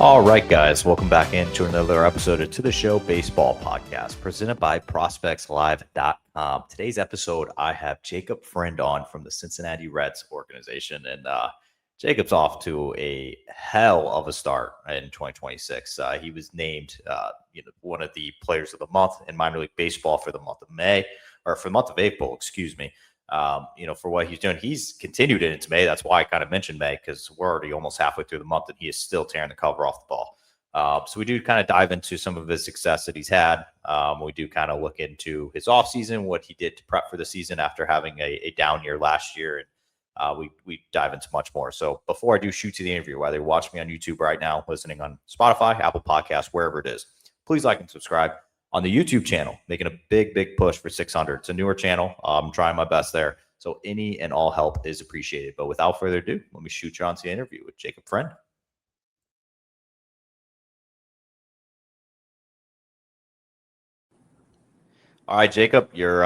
All right, guys, welcome back into another episode of To The Show Baseball Podcast, presented by ProspectsLive.com. Today's episode, I have Jacob Friend on from the Cincinnati Reds organization, and Jacob's off to a hell of a start in 2026. He was named, one of the players of the month in minor league baseball for the month of May, or for the month of April, excuse me. For what he's doing. He's continued it into May. That's why I kind of mentioned May, because we're already almost halfway through the month and he is still tearing the cover off the ball. So we do kind of dive into some of his success that he's had. We do kind of look into his offseason, what he did to prep for the season after having a down year last year. And we dive into much more. So before I do shoot to the interview, whether you're watching me on YouTube right now, listening on Spotify, Apple Podcasts, wherever it is, please like and subscribe. On the YouTube channel, making a big push for 600. It's a newer channel. I'm trying my best there. So any and all help is appreciated. But without further ado, let me shoot you on to the interview with Jacob Friend. All right, Jacob, you're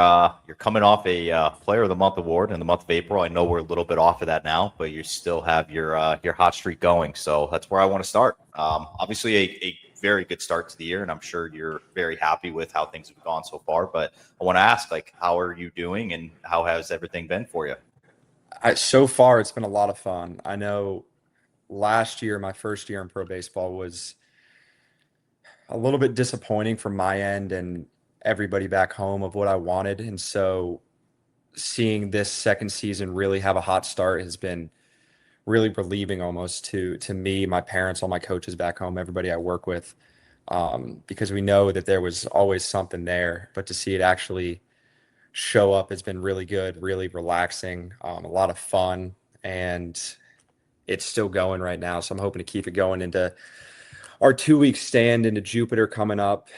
coming off a Player of the Month award in the month of April. I know we're a little bit off of that now, but you still have your hot streak going. So that's where I want to start. Obviously, a very good start to the year, and I'm sure you're very happy with how things have gone so far. But I want to ask, how are you doing, and how has everything been for you? So far, it's been a lot of fun. I know last year, my first year in pro baseball, was a little bit disappointing from my end and everybody back home of what I wanted. And so seeing this second season really have a hot start has been really relieving almost to me, my parents, all my coaches back home, everybody I work with, because we know that there was always something there. But to see it actually show up has been really good, really relaxing, a lot of fun, and it's still going right now. So I'm hoping to keep it going into our 2 week stand into Jupiter coming up.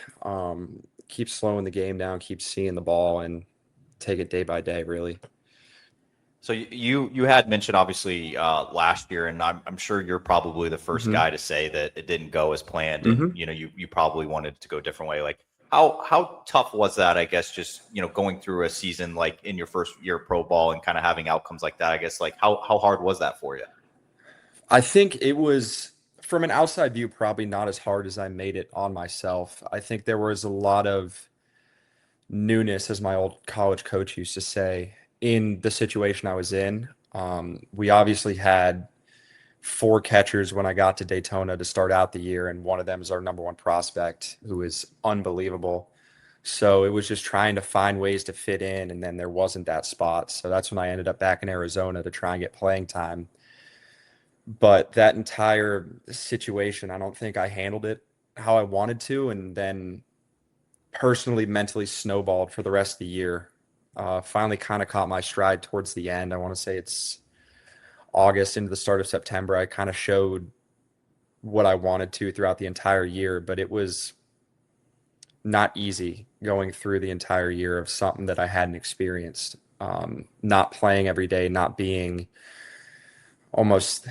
Keep slowing the game down, keep seeing the ball, and take it day by day, really. So you had mentioned obviously last year, and I'm sure you're probably the first Mm-hmm. guy to say that it didn't go as planned, and Mm-hmm. you probably wanted it to go a different way. Like how tough was that? I guess just going through a season like in your first year of pro ball and kind of having outcomes like that. I guess like how hard was that for you? I think it was, from an outside view, probably not as hard as I made it on myself. I think there was a lot of newness, as my old college coach used to say, in the situation I was in. We obviously had four catchers when I got to Daytona to start out the year, and one of them is our number one prospect, who is unbelievable. So it was just trying to find ways to fit in, and then there wasn't that spot. So that's when I ended up back in Arizona to try and get playing time. But that entire situation, I don't think I handled it how I wanted to, and then personally, mentally snowballed for the rest of the year. Finally, kind of caught my stride towards the end. I want to say it's August into the start of September. I kind of showed what I wanted to throughout the entire year, but it was not easy going through the entire year of something that I hadn't experienced. Not playing every day, not being almost,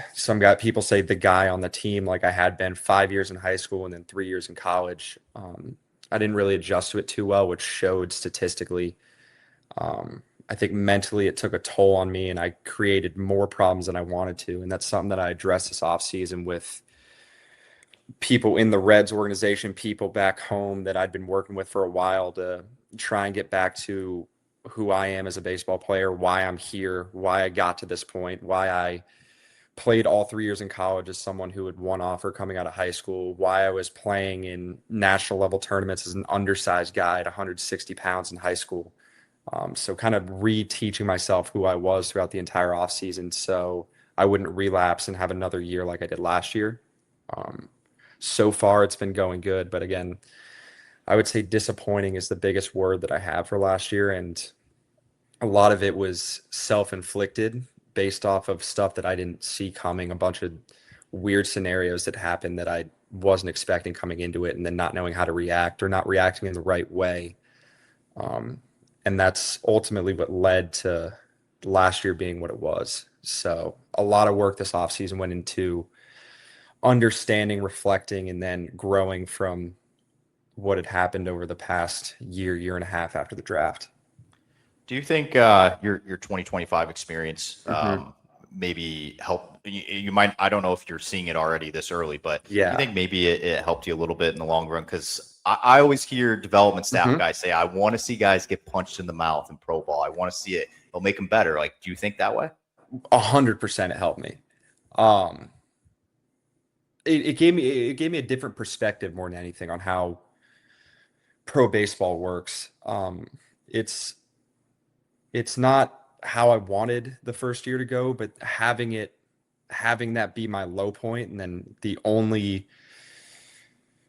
people say, the guy on the team like I had been 5 years in high school and then 3 years in college. I didn't really adjust to it too well, which showed statistically. I think mentally it took a toll on me, and I created more problems than I wanted to. And that's something that I addressed this offseason with people in the Reds organization, people back home that I'd been working with for a while, to try and get back to who I am as a baseball player, why I'm here, why I got to this point, why I played all 3 years in college as someone who had one offer coming out of high school, why I was playing in national level tournaments as an undersized guy at 160 pounds in high school. So kind of reteaching myself who I was throughout the entire offseason, so I wouldn't relapse and have another year like I did last year. So far, it's been going good. But again, I would say disappointing is the biggest word that I have for last year. And a lot of it was self-inflicted based off of stuff that I didn't see coming, a bunch of weird scenarios that happened that I wasn't expecting coming into it, and then not knowing how to react or not reacting in the right way. And that's ultimately what led to last year being what it was. So a lot of work this offseason went into understanding, reflecting, and then growing from what had happened over the past year and a half after the draft. Do you think your 2025 experience Mm-hmm. maybe helped you might, I don't know if you're seeing it already this early, but do you Yeah. think maybe it helped you a little bit in the long run? Because I always hear development staff Hmm. guys say, I want to see guys get punched in the mouth in pro ball. I want to see it. It'll make them better. Like, do you think that way? 100% it helped me. Um, it gave me a different perspective more than anything on how pro baseball works. It's it's not how I wanted the first year to go, but having that be my low point, and then the only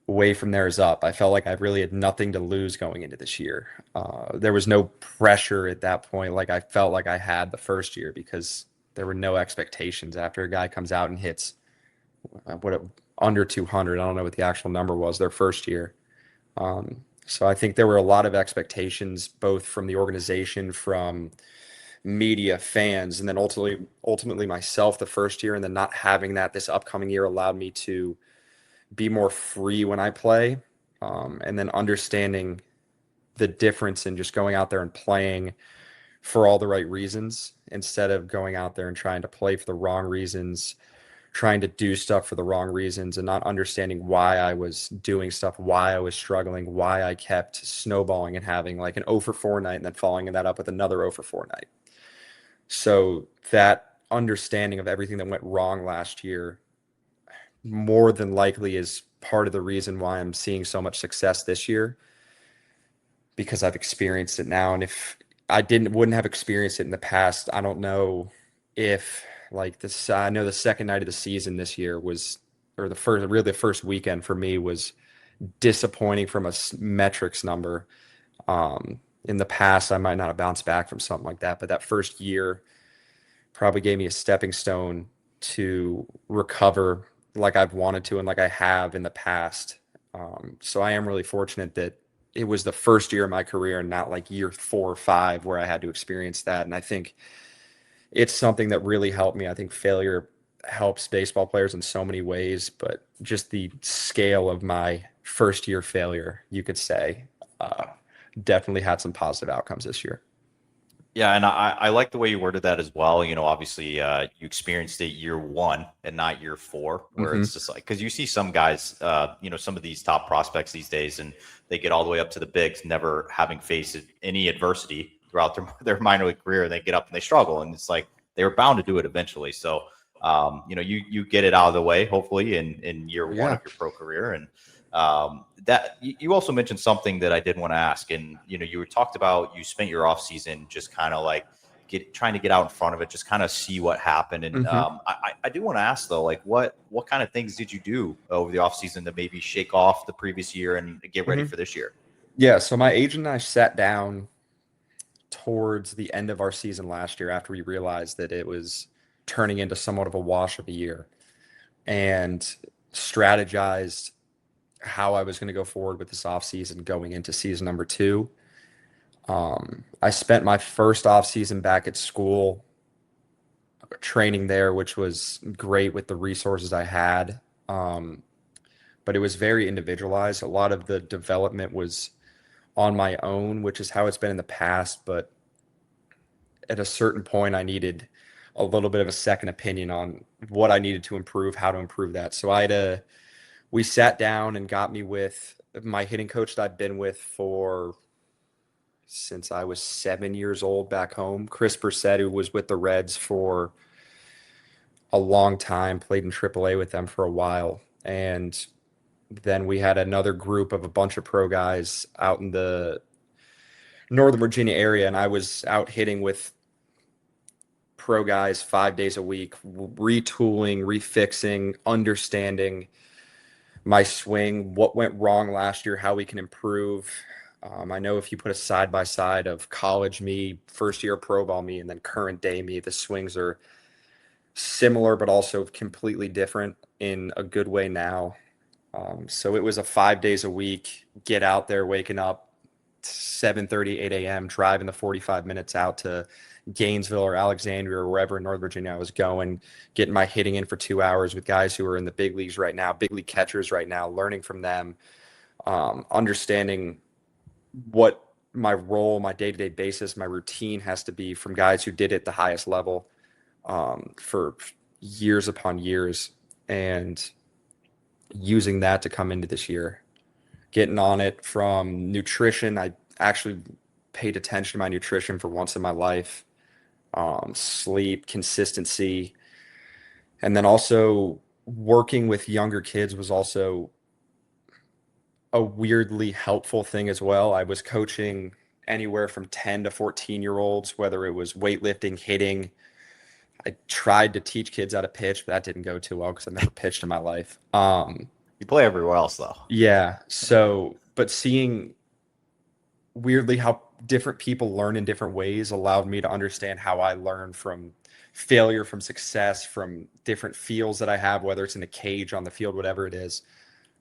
way from there is up. I felt like I really had nothing to lose going into this year. There was no pressure at that point, like I felt like I had the first year, because there were no expectations after a guy comes out and hits what under 200. I don't know what the actual number was their first year. So I think there were a lot of expectations, both from the organization, from media, fans, and then ultimately myself the first year. And then not having that this upcoming year allowed me to be more free when I play, and then understanding the difference in just going out there and playing for all the right reasons instead of going out there and trying to play for the wrong reasons, trying to do stuff for the wrong reasons, and not understanding why I was doing stuff, why I was struggling, why I kept snowballing and having like an 0 for 4 night and then following that up with another 0 for 4 night. So that understanding of everything that went wrong last year more than likely is part of the reason why I'm seeing so much success this year, because I've experienced it now. And if I wouldn't have experienced it in the past, I don't know if like this. I know the second night of the season this year was, or the first weekend for me was disappointing from a metrics number. In the past, I might not have bounced back from something like that, but that first year probably gave me a stepping stone to recover like I've wanted to and like I have in the past. So I am really fortunate that it was the first year of my career and not like year 4 or 5 where I had to experience that. And I think it's something that really helped me. I think failure helps baseball players in so many ways, but just the scale of my first year failure, you could say, uh, definitely had some positive outcomes this year. Yeah, and I like the way you worded that as well. Obviously, you experienced it year one and not year four, where Hmm. it's just like, because you see some guys, some of these top prospects these days, and they get all the way up to the bigs, never having faced any adversity throughout their minor league career. And they get up and they struggle, and it's like they were bound to do it eventually. So, you get it out of the way, hopefully, in year one Yeah. of your pro career. And that you also mentioned something that I did want to ask, and you were talked about you spent your off season just kind of like trying to get out in front of it, just kind of see what happened. And Hmm. I do want to ask though, like what kind of things did you do over the off season to maybe shake off the previous year and get ready Hmm. for this year? Yeah. So my agent and I sat down towards the end of our season last year after we realized that it was turning into somewhat of a wash of a year, and strategized how I was going to go forward with this offseason going into season number 2. I spent my first offseason back at school training there, which was great with the resources I had. Um, but it was very individualized. A lot of the development was on my own, which is how it's been in the past. But at a certain point, I needed a little bit of a second opinion on what I needed to improve, how to improve that. So we sat down and got me with my hitting coach that I've been with for since I was 7 years old back home, Chris Brissett, who was with the Reds for a long time, played in AAA with them for a while. And then we had another group of a bunch of pro guys out in the Northern Virginia area, and I was out hitting with pro guys 5 days a week, retooling, refixing, understanding my swing, what went wrong last year, how we can improve. I know if you put a side by side of college me, first year pro ball me, and then current day me, the swings are similar but also completely different in a good way now. So it was a 5 days a week, get out there, waking up 7:30, 8 a.m., driving the 45 minutes out to Gainesville or Alexandria or wherever in Northern Virginia I was going, getting my hitting in for 2 hours with guys who are in the big leagues right now, big league catchers right now, learning from them, understanding what my role, my day-to-day basis, my routine has to be from guys who did it at the highest level, for years upon years, and using that to come into this year, getting on it from nutrition. I actually paid attention to my nutrition for once in my life, sleep, consistency, and then also working with younger kids was also a weirdly helpful thing as well. I was coaching anywhere from 10 to 14-year-olds, whether it was weightlifting, hitting. I tried to teach kids how to pitch, but that didn't go too well because I've never pitched in my life. You play everywhere else though. Yeah. So, but seeing weirdly how different people learn in different ways allowed me to understand how I learn from failure, from success, from different feels that I have, whether it's in a cage, on the field, whatever it is.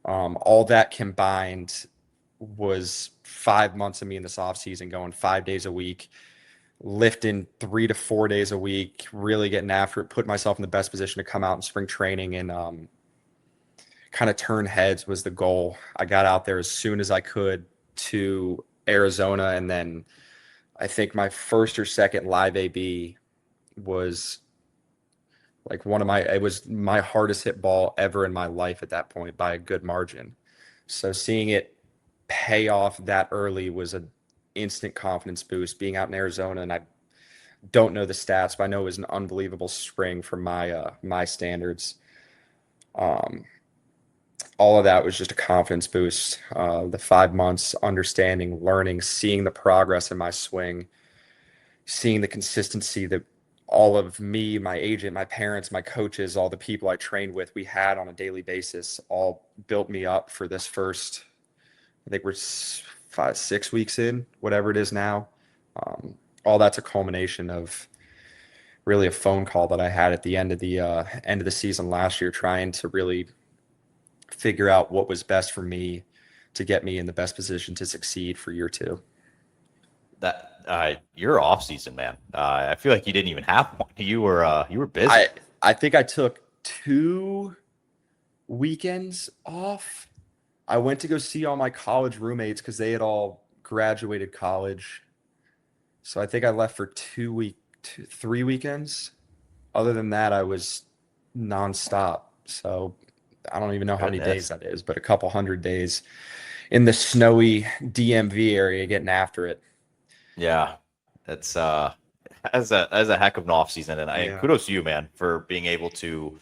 All that combined was 5 months of me in this off season going 5 days a week, lifting 3 to 4 days a week, really getting after it, put myself in the best position to come out in spring training and kind of turn heads was the goal. I got out there as soon as I could to Arizona, and then I think my first or second live AB was like it was my hardest hit ball ever in my life at that point by a good margin. So seeing it pay off that early was an instant confidence boost. Being out in Arizona, and I don't know the stats, but I know it was an unbelievable spring for my standards. All of that was just a confidence boost. The 5 months, understanding, learning, seeing the progress in my swing, seeing the consistency that all of me, my agent, my parents, my coaches, all the people I trained with, we had on a daily basis, all built me up for this first, I think we're 5, 6 weeks in, whatever it is now. All that's a culmination of really a phone call that I had at the end of the season last year, trying to really figure out what was best for me to get me in the best position to succeed for year two. That your off season, man. I feel like you didn't even have one. You were busy. I think I took 2 weekends off. I went to go see all my college roommates because they had all graduated college. So I think I left for 3 weekends. Other than that, I was nonstop. So I don't even know how many days Goodness. that is, but a couple hundred days in the snowy DMV area getting after it. Yeah, it's as a heck of an off season, and Yeah. kudos to you, man, for being able to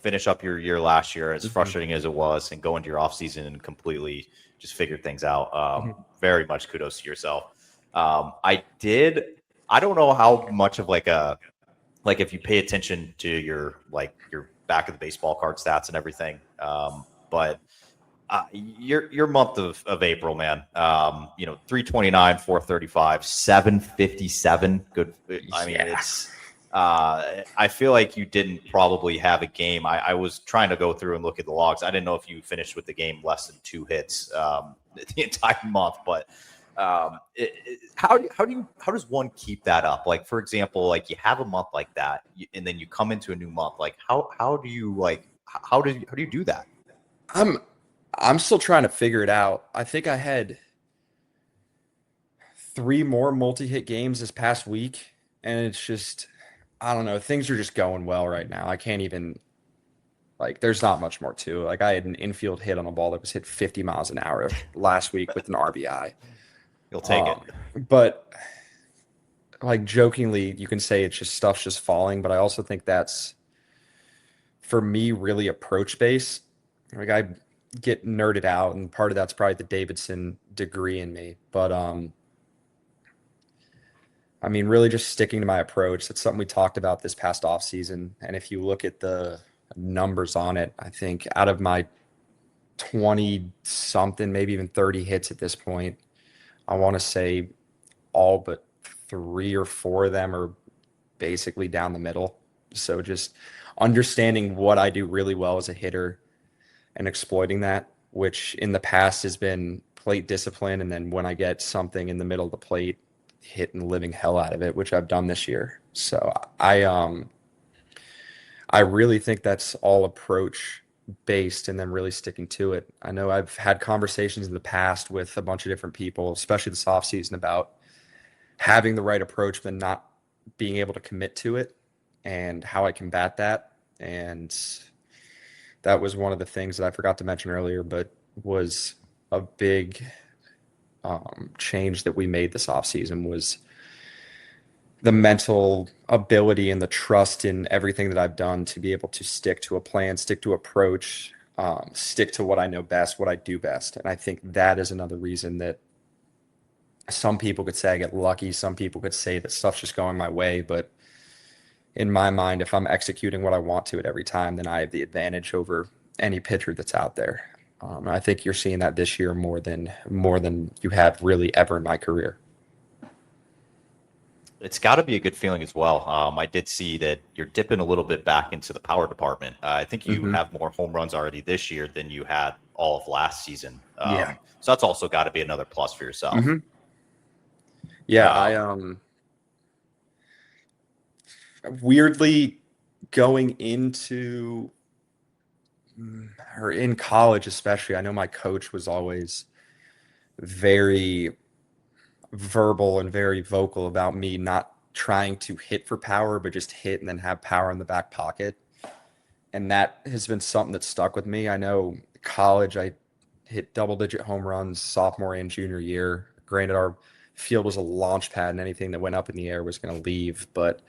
finish up your year last year, as Mhm. frustrating as it was, and go into your off season and completely just figure things out. Mhm. Very much kudos to yourself. I did. I don't know how much of like if you pay attention to your back of the baseball card stats and everything, but your month of April, man. 329, 435, 757. Good. I mean, Yeah. it's. I feel like you didn't probably have a game. I was trying to go through and look at the logs. I didn't know if you finished with the game less than 2 hits the entire month, but how does one keep that up? Like, for example, like you have a month like that, and then you come into a new month. Like, how do you how do you do that? I'm I'm still trying to figure it out. I think I had 3 more multi-hit games this past week, and it's just I don't know. Things are just going well right now. I can't even there's not much more to it. Like I had an infield hit on a ball that was hit 50 miles an hour last week with an RBI. You'll take it. Um, but like jokingly, you can say it's just stuff's just falling, but I also think that's for me really approach based. Like I get nerded out, and part of that's probably the Davidson degree in me. But I mean, really just sticking to my approach. That's something we talked about this past off season. And if you look at the numbers on it, I think out of my 20 something, maybe even 30 hits at this point, I want to say all but 3 or 4 of them are basically down the middle. So just understanding what I do really well as a hitter and exploiting that, which in the past has been plate discipline. And then when I get something in the middle of the plate, hitting the living hell out of it, which I've done this year. So I really think that's all approach based and then really sticking to it. I know I've had conversations in the past with a bunch of different people, especially this off season, about having the right approach but not being able to commit to it and how I combat that. And that was one of the things that I forgot to mention earlier, but was a big change that we made this offseason was the mental ability and the trust in everything that I've done to be able to stick to a plan, stick to approach, stick to what I know best, what I do best. And I think that is another reason that some people could say I get lucky. Some people could say that stuff's just going my way. But in my mind, if I'm executing what I want to at every time, then I have the advantage over any pitcher that's out there. I think you're seeing that this year more than you have really ever in my career. It's got to be a good feeling as well. I did see that you're dipping a little bit back into the power department. I think you Hmm. have more home runs already this year than you had all of last season. Yeah. So that's also got to be another plus for yourself. Hmm. Yeah, I Um, weirdly going into or in college especially, I know my coach was always very verbal and very vocal about me not trying to hit for power, but just hit and then have power in the back pocket. And that has been something that stuck with me. I know college, I hit double digit home runs sophomore and junior year. Granted, our field was a launch pad and anything that went up in the air was going to leave, but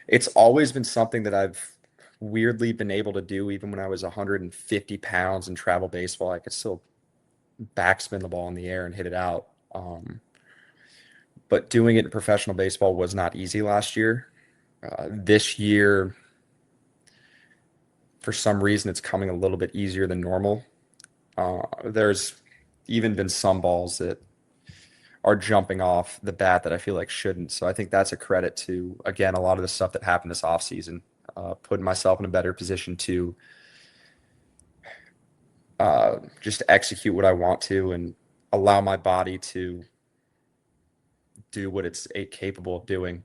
it's always been something that I've weirdly been able to do even when I was 150 pounds in travel baseball. I could still backspin the ball in the air and hit it out. But doing it in professional baseball was not easy last year. This year, for some reason, it's coming a little bit easier than normal. There's even been some balls that are jumping off the bat that I feel like shouldn't. So I think that's a credit to, again, a lot of the stuff that happened this offseason, putting myself in a better position to just execute what I want to and allow my body to do what it's capable of doing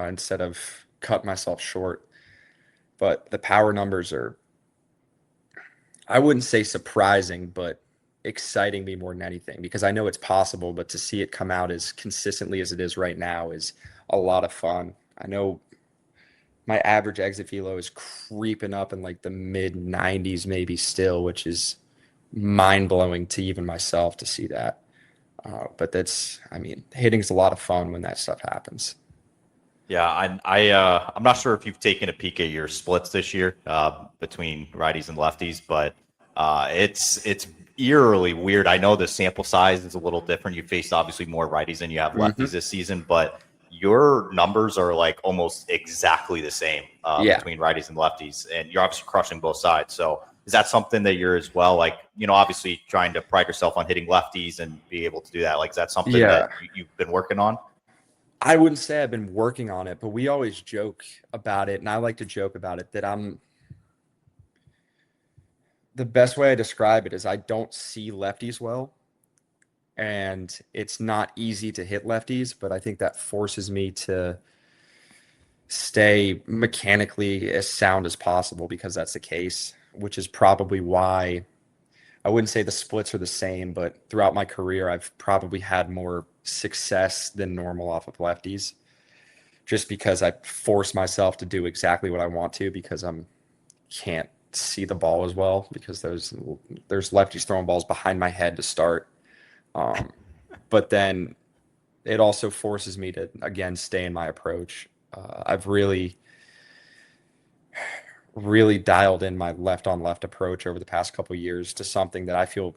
instead of cut myself short. But the power numbers are, I wouldn't say surprising, but exciting me more than anything because I know it's possible, but to see it come out as consistently as it is right now is a lot of fun. I know my average exit velo is creeping up in like the mid 90s, maybe still, which is mind blowing to even myself to see that. But that's, I mean, hitting's a lot of fun when that stuff happens. yeah, I'm not sure if you've taken a peek at your splits this year between righties and lefties, but it's eerily weird. I know the sample size is a little different. You faced obviously more righties than you have lefties Hmm. this season, but your numbers are like almost exactly the same Yeah. between righties and lefties, and you're obviously crushing both sides. So is that something that you're as well, like, obviously trying to pride yourself on hitting lefties and be able to do that? Like, is that something that Yeah. you've been working on? I wouldn't say I've been working on it, but we always joke about it. And I like to joke about it that the best way I describe it is I don't see lefties well. And it's not easy to hit lefties, but I think that forces me to stay mechanically as sound as possible because that's the case, which is probably why I wouldn't say the splits are the same, but throughout my career, I've probably had more success than normal off of lefties just because I force myself to do exactly what I want to because I'm can't see the ball as well because there's lefties throwing balls behind my head to start. Um, but then it also forces me to again stay in my approach. I've really dialed in my left on left approach over the past couple years to something that I feel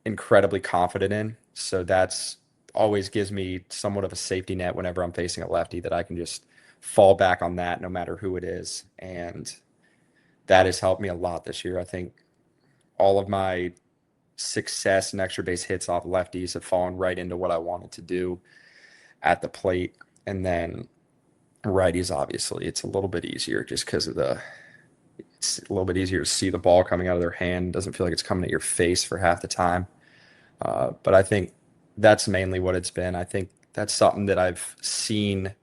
incredibly confident in. So that's always gives me somewhat of a safety net whenever I'm facing a lefty that I can just fall back on that no matter who it is. And that has helped me a lot this year. I think all of my success and extra base hits off lefties have fallen right into what I wanted to do at the plate. And then righties, obviously, it's a little bit easier just because of it's a little bit easier to see the ball coming out of their hand. It doesn't feel like it's coming at your face for half the time. But I think that's mainly what it's been. I think that's something that I've seen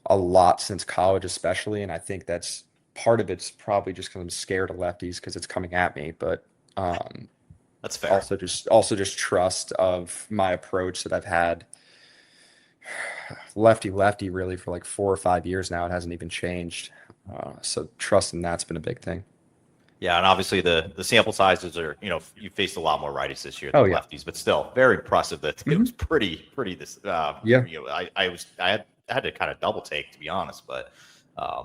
a lot since college, especially. And I think that's part of it's probably just because I'm scared of lefties because it's coming at me. But That's fair. also just trust of my approach that I've had lefty lefty really for like 4 or 5 years now. It hasn't even changed. So trusting that's been a big thing. Yeah, and obviously the sample sizes are, you faced a lot more righties this year than Oh yeah. lefties, but still very impressive that it was Hmm. pretty this Yeah. I had to kind of double take, to be honest, but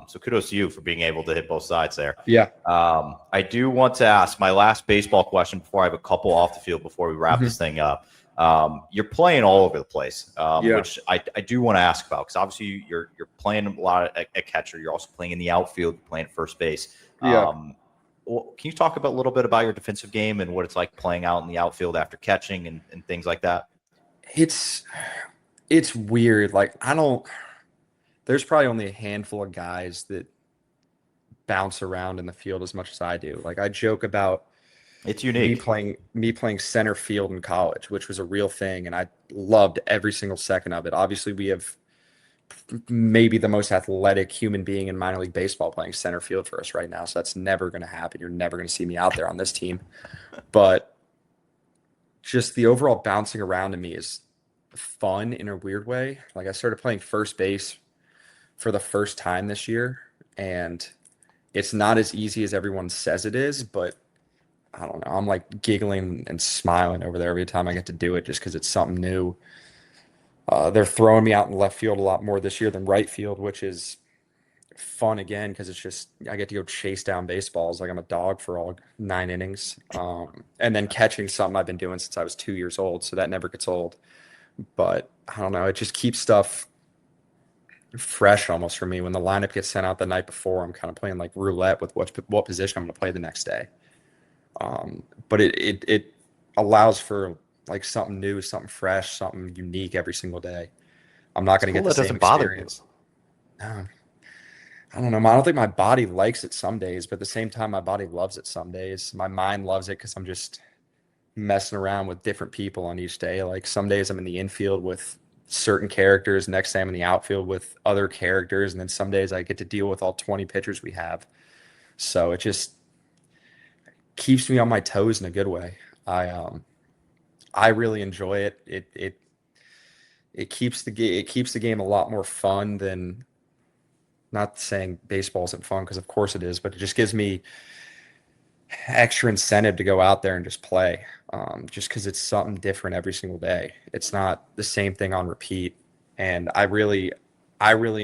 so kudos to you for being able to hit both sides there. Yeah. I do want to ask my last baseball question before I have a couple off the field before we wrap Hmm. this thing up. You're playing all over the place, Yeah. which I do want to ask about, because obviously you're playing a lot at catcher. You're also playing in the outfield, you're playing at first base. Yeah. Well, can you talk about a little bit about your defensive game and what it's like playing out in the outfield after catching and things like that? It's it's weird. Like I don't. There's probably only a handful of guys that bounce around in the field as much as I do. Like I joke about It's me unique. playing me playing center field in college, which was a real thing, and I loved every single second of it. Obviously, we have maybe the most athletic human being in minor league baseball playing center field for us right now, so that's never going to happen. You're never going to see me out there on this team. But just the overall bouncing around to me is fun in a weird way. Like I started playing first base for the first time this year, and it's not as easy as everyone says it is, but I don't know. I'm like giggling and smiling over there every time I get to do it just because it's something new. They're throwing me out in left field a lot more this year than right field, which is fun again because it's just I get to go chase down baseballs like I'm a dog for all 9 innings. And then catching something I've been doing since I was 2 years old, so that never gets old. But I don't know, it just keeps stuff fresh almost for me. When the lineup gets sent out the night before, I'm kind of playing like roulette with what position I'm going to play the next day. But it allows for like something new, something fresh, something unique every single day. I'm not It's going to get cool the that same doesn't bother you. experience. No, I don't know. I don't think my body likes it some days, but at the same time, my body loves it some days. My mind loves it because I'm just messing around with different people on each day. Like some days I'm in the infield with certain characters, next day I'm in the outfield with other characters, and then some days I get to deal with all 20 pitchers we have. So it just keeps me on my toes in a good way. I really enjoy it. It keeps the game a lot more fun than, not saying baseball isn't fun because of course it is, but it just gives me extra incentive to go out there and just play. Just because it's something different every single day. It's not the same thing on repeat, and I really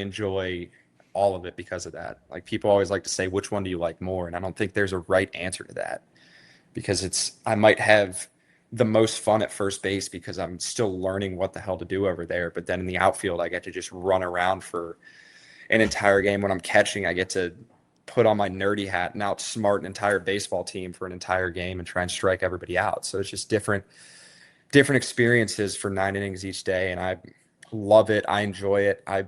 enjoy all of it because of that. Like people always like to say, which one do you like more? And I don't think there's a right answer to that because I might have the most fun at first base because I'm still learning what the hell to do over there. But then in the outfield, I get to just run around for an entire game. When I'm catching, I get to put on my nerdy hat and outsmart an entire baseball team for an entire game and try and strike everybody out. So it's just different experiences for 9 innings each day, and I love it. I enjoy it. I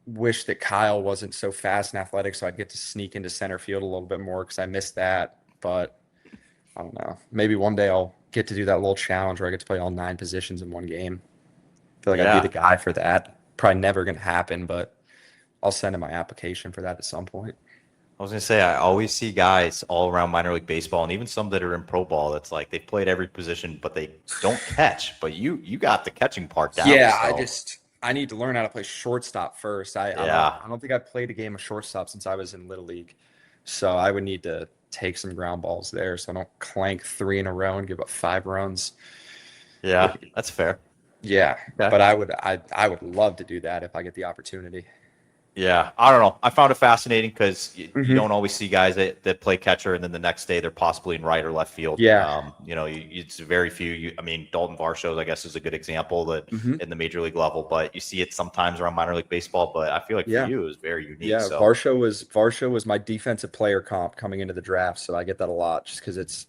wish that Kyle wasn't so fast and athletic so I'd get to sneak into center field a little bit more because I missed that. But I don't know. Maybe one day I'll get to do that little challenge where I get to play all 9 positions in one game. I feel like I'd be the Yeah. guy for that. Probably never going to happen, but I'll send in my application for that at some point. I was gonna say I always see guys all around minor league baseball and even some that are in pro ball that's like they've played every position but they don't catch. But you got the catching part down. Yeah, So I need to learn how to play shortstop first. yeah. I don't think I've played a game of shortstop since I was in Little League. So I would need to take some ground balls there so I don't clank 3 in a row and give up 5 runs. Yeah, that's fair. Yeah, Okay. but I would love to do that if I get the opportunity. Yeah, I don't know. I found it fascinating because you Hmm. don't always see guys that play catcher and then the next day they're possibly in right or left field. Yeah. It's very few. I mean, Dalton Varsho, I guess, is a good example that Hmm. in the major league level, but you see it sometimes around minor league baseball. But I feel like for Yeah. you, it was very unique. Yeah. So Varsho was my defensive player comp coming into the draft, so I get that a lot just because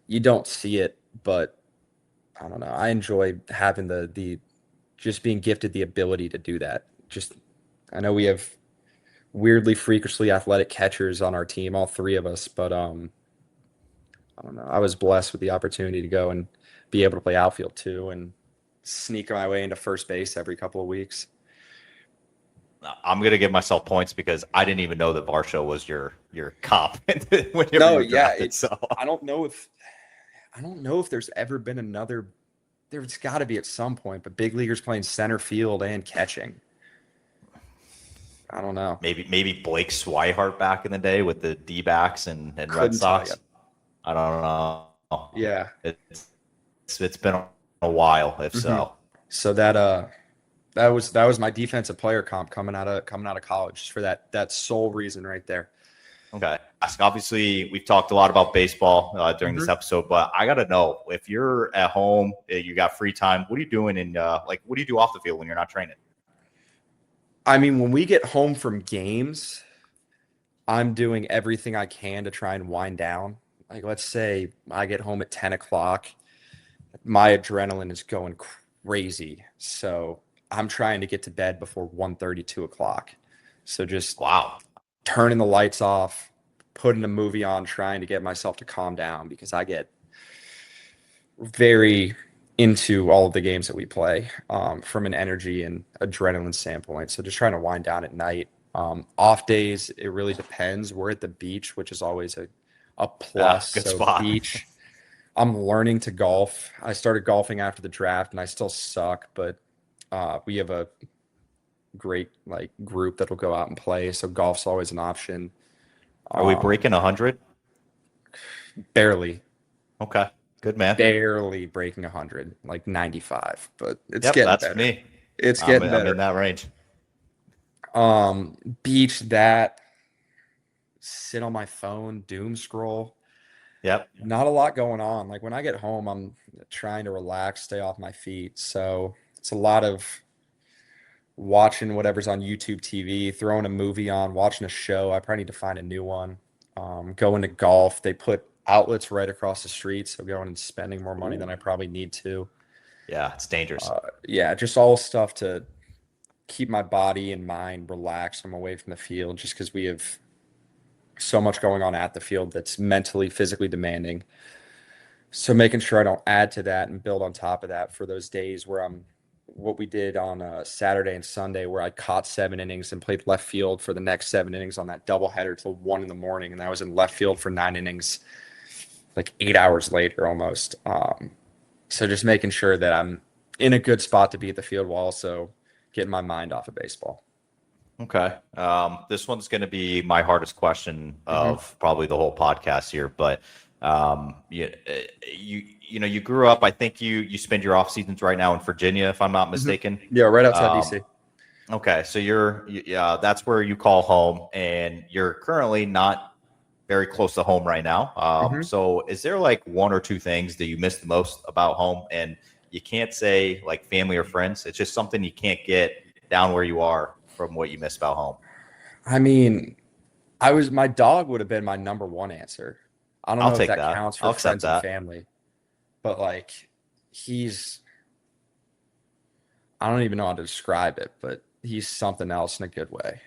you don't see it, but I don't know. I enjoy having the just being gifted the ability to do that. Just I know we have weirdly freakishly athletic catchers on our team, all three of us, but I don't know. I was blessed with the opportunity to go and be able to play outfield too and sneak my way into first base every couple of weeks. I'm gonna give myself points because I didn't even know that Varsho was your comp whenever you No, were yeah, drafted. So I don't know if I don't know if there's ever been another. There's got to be at some point, but big leaguers playing center field and catching. I don't know. Maybe Blake Swihart back in the day with the D-backs and Red Couldn't tell you. Sox. I don't know. Yeah. It's been a while, if hmm so. So that was my defensive player comp coming out of college, just for that sole reason right there. Okay. Obviously, we've talked a lot about baseball during this hmm episode, but I got to know if you're at home, you got free time. What are you doing? And what do you do off the field when you're not training? I mean, when we get home from games, I'm doing everything I can to try and wind down. Like, let's say I get home at 10 o'clock, my adrenaline is going crazy. So I'm trying to get to bed before 1:30, 2 o'clock. So just Wow. turning the lights off, putting a movie on, trying to get myself to calm down, because I get very into all of the games that we play, from an energy and adrenaline standpoint. So just trying to wind down at night. Off days, it really depends. We're at the beach, which is always a plus. Good So spot. beach. I'm learning to golf. I started golfing after the draft, and I still suck, but we have a great like group that'll go out and play. So golf's always an option. Are we Um, breaking 100? barely, Okay. Good, man. barely breaking 100, like 95, but it's Yep, getting that's better. me. It's I'm, getting I'm in better. that range. Beach that, sit on my phone, doom scroll. Yep. Not a lot going on. Like when I get home, I'm trying to relax, stay off my feet. So it's a lot of watching whatever's on YouTube TV, throwing a movie on, watching a show. I probably need to find a new one. Going to golf. They put outlets right across the street, so going and spending more money than Ooh. I probably need to. Yeah, it's dangerous. Yeah, just all stuff to keep my body and mind relaxed. I'm away from the field, just because we have so much going on at the field that's mentally, physically demanding. So making sure I don't add to that and build on top of that for those days where I'm what we did on Saturday and Sunday, where I caught 7 innings and played left field for the next 7 innings on that doubleheader till 1 in the morning, and I was in left field for 9 innings, like 8 hours later almost. So just making sure that I'm in a good spot to be at the field while also getting my mind off of baseball. Okay. This one's going to be my hardest question hmm of probably the whole podcast here, but you grew up. I think you spend your off seasons right now in Virginia, if I'm not hmm mistaken. Yeah, right outside Um, DC. okay, so yeah, that's where you call home, and you're currently not very close to home right now. hmm So is there like one or two things that you miss the most about home, and you can't say like family or friends? It's just something you can't get down where you are from what you miss about home. I mean, my dog would have been my number one answer. I don't I'll know if take that that. counts I'll for accept friends and that. family, but like he's I don't even know how to describe it, but he's something else in a good way.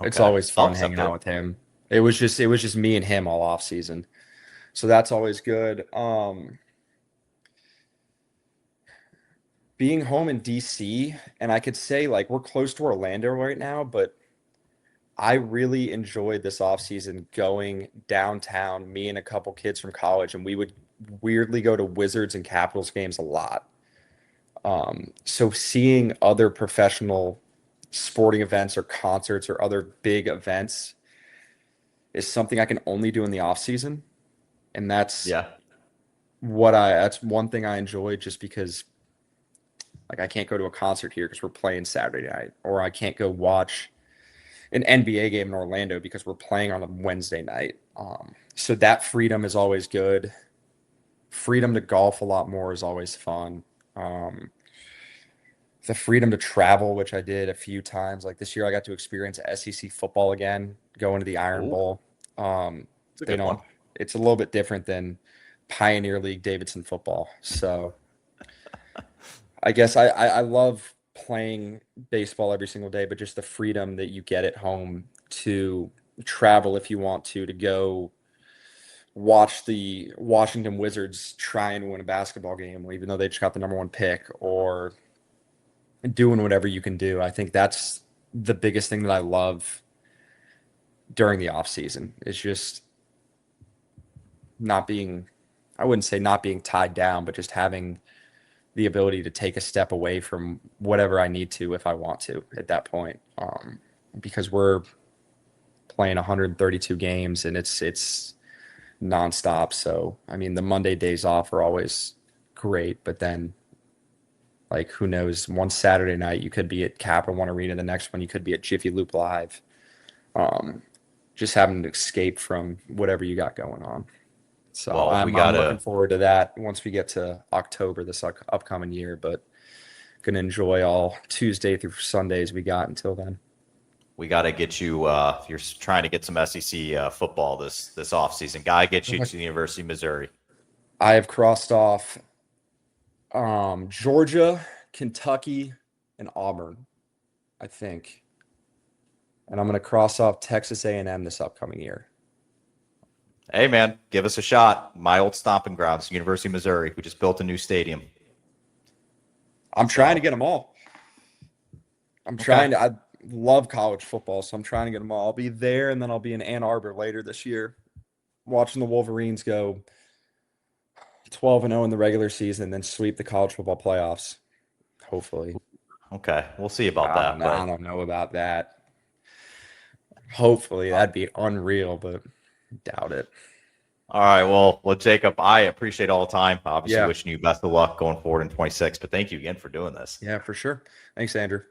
It's Okay, always I'll fun accept hanging out it. with him. It was just me and him all off season. So that's always good. Being home in DC, and I could say like we're close to Orlando right now, but I really enjoyed this off season going downtown, me and a couple kids from college, and we would weirdly go to Wizards and Capitals games a lot. So seeing other professional sporting events or concerts or other big events is something I can only do in the off season, and Yeah. that's one thing I enjoy, just because like I can't go to a concert here because we're playing Saturday night, or I can't go watch an NBA game in Orlando because we're playing on a Wednesday night. So that freedom is always good. Freedom to golf a lot more is always fun. Um, the freedom to travel, which I did a few times. Like this year, I got to experience SEC football again, going to the Iron Ooh, Bowl. it's a They good don't. one. It's a little bit different than Pioneer League Davidson football. So I guess I love playing baseball every single day, but just the freedom that you get at home to travel if you want to go watch the Washington Wizards try and win a basketball game, even though they just got the number one pick, or doing whatever you can do. I think that's the biggest thing that I love during the off season is just not being, I wouldn't say not being tied down, but just having the ability to take a step away from whatever I need to if I want to at that point. because we're playing 132 games and it's nonstop. So, I mean, the Monday days off are always great, but then like who knows, one Saturday night you could be at Capital One Arena, the next one you could be at Jiffy Loop Live. Just having to escape from whatever you got going on. So Well, we I'm looking gotta forward to that once we get to October this upcoming year, but gonna enjoy all Tuesday through Sundays we got until then. get you. If you're trying to get some SEC football this off season, gotta get you to the University of Missouri. I have crossed off Georgia, Kentucky, and Auburn, I think. And I'm going to cross off Texas A&M this upcoming year. Hey, man, give us a shot. My old stomping grounds, University of Missouri. We just built a new stadium. I'm trying to get them all. I love college football, so I'm trying to get them all. I'll be there, and then I'll be in Ann Arbor later this year watching the Wolverines go 12-0 in the regular season and then sweep the college football playoffs, hopefully. Okay, we'll see about that. I don't know about that. Hopefully, that'd be unreal, but doubt it. All right, well, Jacob, I appreciate all the time. Obviously, Yeah. wishing you best of luck going forward in 26, but thank you again for doing this. Yeah, for sure. Thanks, Andrew.